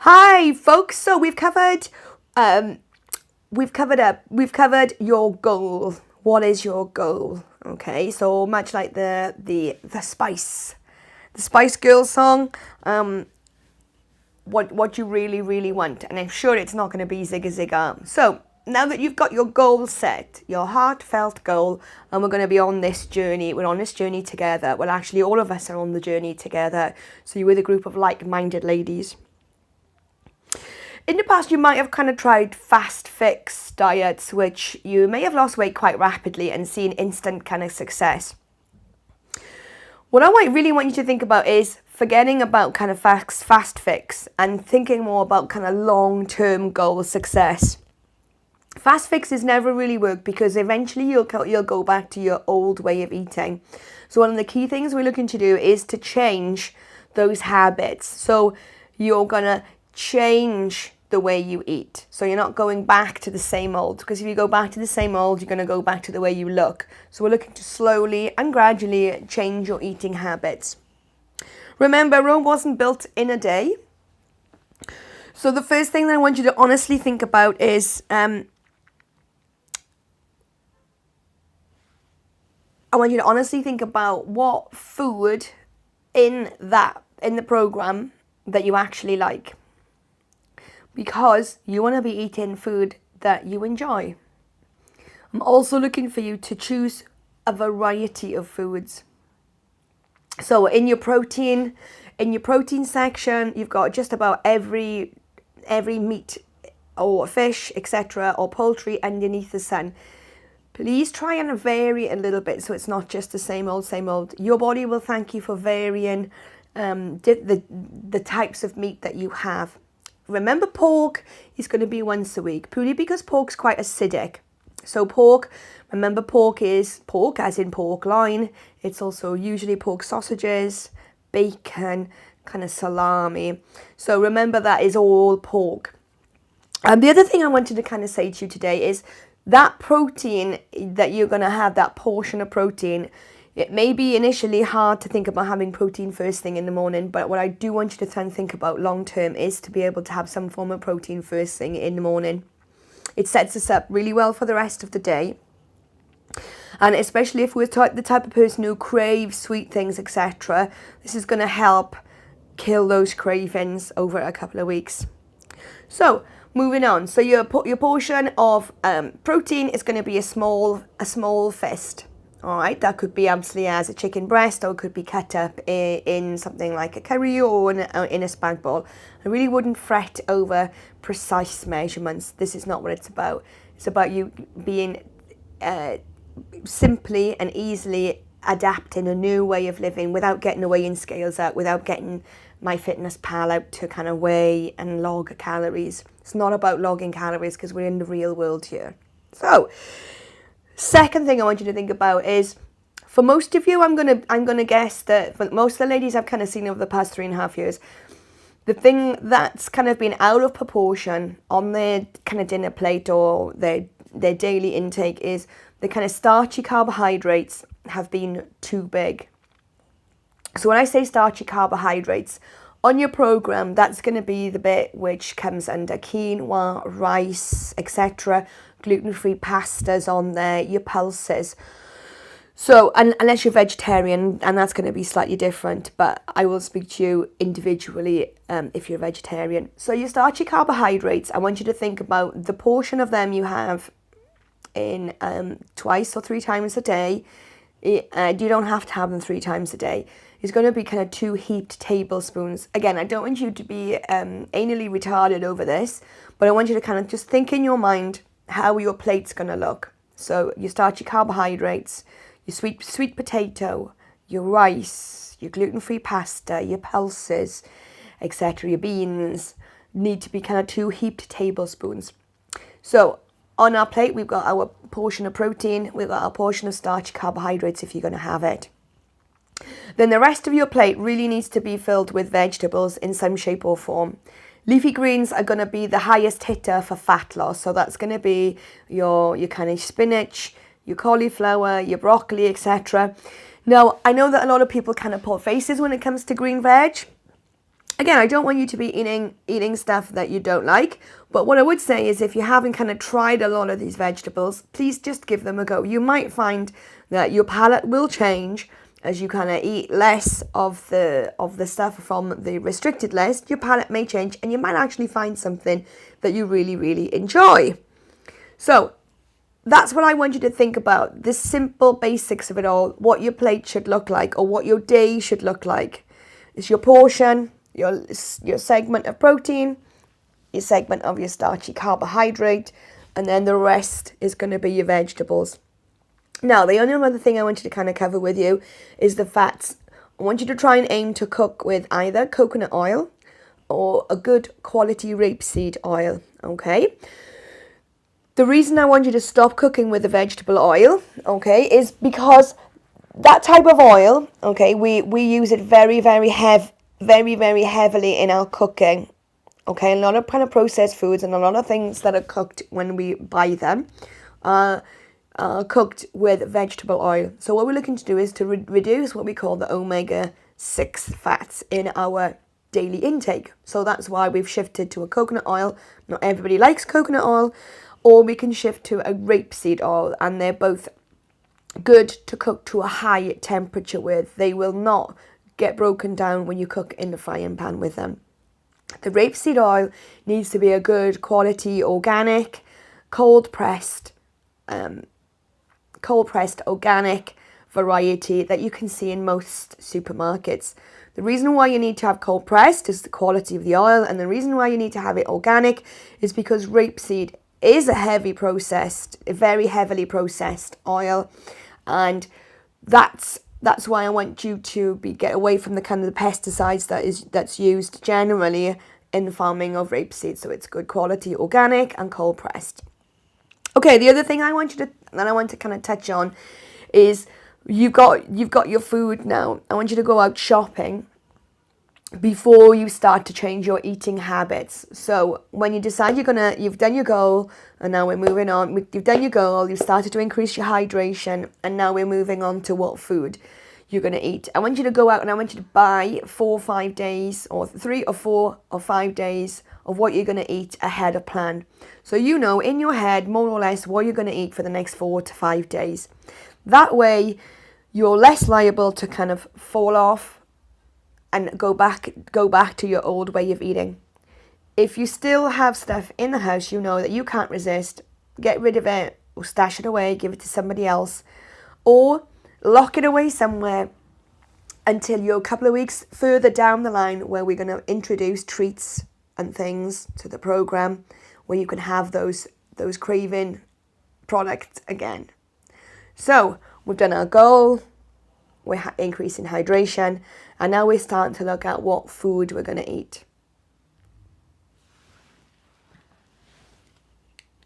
Hi, folks. So um, we've covered your goal. What is your goal? Okay, so much like the Spice Girls song. What you really want, and I'm sure it's not going to be Zigga Zigga. So now that you've got your goal set, your heartfelt goal, and we're going to be on this journey. We're on this journey together. Well, actually, all of us are on the journey together. So you're with a group of like-minded ladies. In the past, you might have kind of tried fast fix diets, which you may have lost weight quite rapidly and seen instant kind of success. What I really want you to think about is forgetting about kind of fast fix and thinking more about kind of long-term goal success. Fast fixes never really work because eventually you'll go back to your old way of eating. So one of the key things we're looking to do is to change those habits. So you're gonna change the way you eat. So you're not going back to the same old, because if you go back to the same old, you're going to go back to the way you look. So we're looking to slowly and gradually change your eating habits. Remember, Rome wasn't built in a day. So the first thing that I want you to honestly think about is I want you to honestly think about what food in the program that you actually like, because you want to be eating food that you enjoy. I'm also looking for you to choose a variety of foods. So in your protein section, you've got just about every meat or fish, etc., or poultry underneath the sun. Please try and vary a little bit so it's not just the same old. Your body will thank you for varying the types of meat that you have. Remember, pork is going to be once a week, purely because pork's quite acidic. So remember, pork is pork as in pork loin. It's also usually pork sausages, bacon, kind of salami. So remember, that is all pork. And the other thing I wanted to kind of say to you today is that protein that you're going to have, that portion of protein, it may be initially hard to think about having protein first thing in the morning, but what I do want you to try and think about long term is to be able to have some form of protein first thing in the morning. It sets us up really well for the rest of the day. And especially if we're the type of person who craves sweet things, etc., this is going to help kill those cravings over a couple of weeks. So moving on. So your portion of protein is going to be a small fist. All right, that could be absolutely as a chicken breast, or it could be cut up in something like a curry or in a spag bol. I really wouldn't fret over precise measurements. This is not what it's about. It's about you being simply and easily adapting a new way of living without getting the weighing scales out, without getting MyFitnessPal out to kind of weigh and log calories. It's not about logging calories because we're in the real world here. So, second thing I want you to think about is, for most of you, I'm gonna guess that for most of the ladies I've kind of seen over the past 3.5 years, the thing that's kind of been out of proportion on their kind of dinner plate or their daily intake is the kind of starchy carbohydrates have been too big. So when I say starchy carbohydrates, on your program, that's going to be the bit which comes under quinoa, rice, etc., gluten-free pastas on there, your pulses. So, unless you're vegetarian, and that's going to be slightly different, but I will speak to you individually if you're a vegetarian. So your starchy carbohydrates, I want you to think about the portion of them you have in 2 or 3 times a day. You don't have to have them 3 times a day. It's going to be kind of 2 heaped tablespoons. Again, I don't want you to be anally retarded over this, but I want you to kind of just think in your mind how your plate's going to look. So your starchy carbohydrates, your sweet potato, your rice, your gluten-free pasta, your pulses, etc., your beans, need to be kind of 2 heaped tablespoons. So on our plate, we've got our portion of protein, we've got our portion of starchy carbohydrates if you're going to have it. Then the rest of your plate really needs to be filled with vegetables in some shape or form. Leafy greens are going to be the highest hitter for fat loss. So that's going to be your kind of spinach, your cauliflower, your broccoli, etc. Now, I know that a lot of people kind of pull faces when it comes to green veg. Again, I don't want you to be eating stuff that you don't like, but what I would say is if you haven't kind of tried a lot of these vegetables, please just give them a go. You might find that your palate will change as you kind of eat less of the stuff from the restricted list. Your palate may change and you might actually find something that you really, really enjoy. So that's what I want you to think about, the simple basics of it all, what your plate should look like or what your day should look like. It's your portion, your segment of protein, your segment of your starchy carbohydrate, and then the rest is going to be your vegetables. Now, the only other thing I want you to kind of cover with you is the fats. I want you to try and aim to cook with either coconut oil or a good quality rapeseed oil, okay? The reason I want you to stop cooking with the vegetable oil, okay, is because that type of oil, okay, we use it very, very heavily in our cooking, okay? A lot of kind of processed foods and a lot of things that are cooked when we buy them are cooked with vegetable oil. So what we're looking to do is to reduce what we call the omega-6 fats in our daily intake. So that's why we've shifted to a coconut oil. Not everybody likes coconut oil, or we can shift to a rapeseed oil, and they're both good to cook to a high temperature with. They will not get broken down when you cook in the frying pan with them. The rapeseed oil needs to be a good quality organic, cold pressed organic variety that you can see in most supermarkets. The reason why you need to have cold pressed is the quality of the oil, and the reason why you need to have it organic is because rapeseed is a very heavily processed oil, and that's why I want you to get away from the kind of the pesticides that's used generally in the farming of rapeseed. So it's good quality organic and cold pressed. Okay, the other thing I want to kind of touch on is you've got your food now. I want you to go out shopping before you start to change your eating habits. So when you decide you've done your goal, and now we're moving on. You've done your goal, you've started to increase your hydration, and now we're moving on to what food you're going to eat. I want you to go out and I want you to buy 4 or 5 days, or 3 or 4 or 5 days of what you're going to eat ahead of plan. So you know in your head more or less what you're going to eat for the next 4 to 5 days. That way you're less liable to kind of fall off and go back to your old way of eating. If you still have stuff in the house you know that you can't resist, get rid of it or stash it away, give it to somebody else, or lock it away somewhere until you're a couple of weeks further down the line where we're going to introduce treats and things to the program where you can have those craving products again. So we've done our goal, we're increasing hydration, and now we're starting to look at what food we're going to eat.